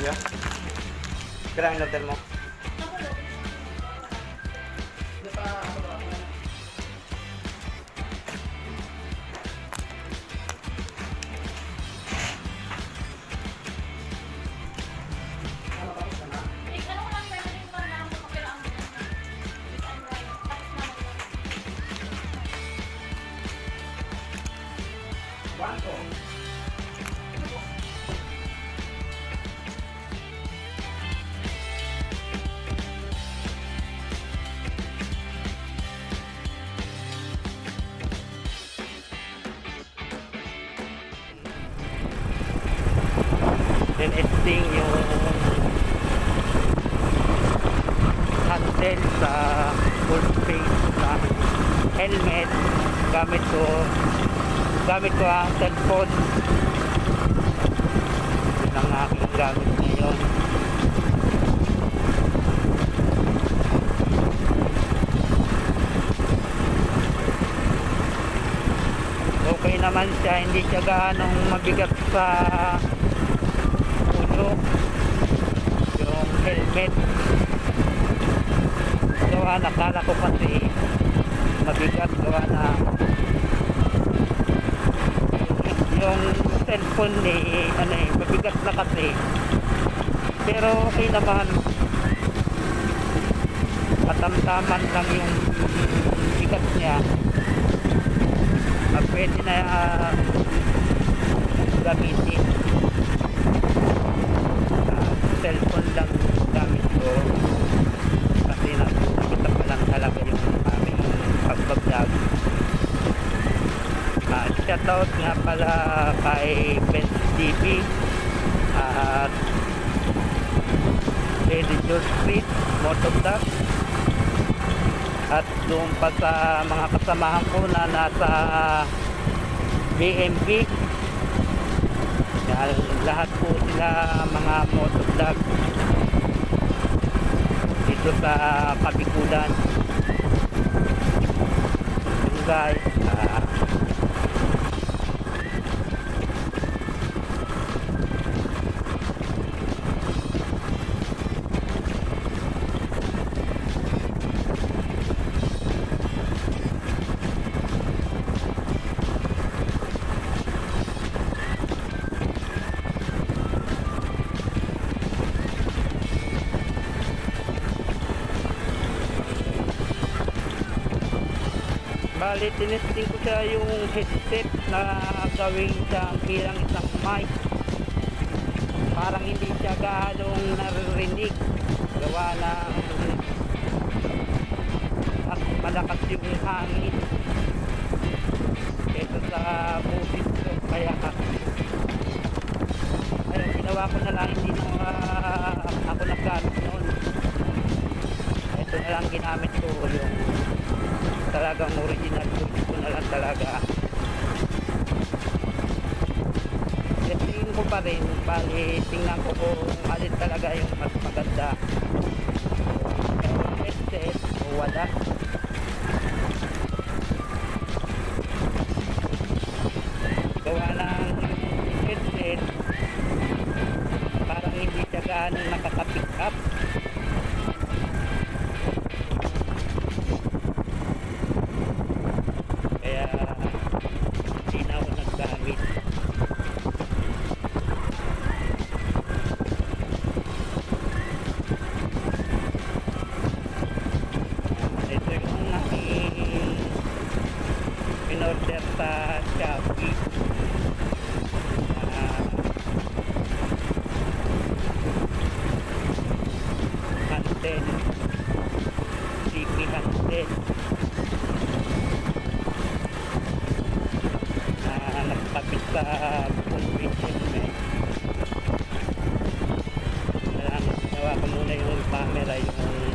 Yeah. Kailangan yung hotel mo? Testing yung handle sa full face na helmet. Gamit ko ang cellphone. Yun ang aking gamit ngayon. Okay naman siya, hindi siya gaanong mabigat sa yung helmet. Gawa na, kala ko kasi mabigat, gawa na yung cellphone mabigat na kasi, pero okay naman, katamtaman lang yung bigat niya. Pwede na gamitin. Cellphone lang gamit ko kasi nakikita pa lang talaga yung aming pagbablog. Shoutout nga pala kay Benz TV at Lady George Street Motovlog at doon pa sa mga kasamahan ko na nasa BMP. Lahat po sila mga motovlog dito sa Kabikulan. Yung guys, bali tinesting ko siya yung headset na gawing siyang bilang isang mic. Parang hindi siya ganong naririnig, gawa na at malakas yung hangin kesa sa busis ko. Kaya ayun, ginawa ko na lang, hindi na ako naggamit noon. Ito na lang ginamit ko, yung talagang original ko na lang talaga. Tingin ko pa rin, bali tingnan ko kung alin talaga yung mas maganda, yung headset o wala. Gawa ng headset, parang hindi siya gaano nakaka-pick up. In-order sa Shopee, handle, Cp.Holder. nakakapit sa convention eh. Kailangan ginawa ko muna yung camera, yung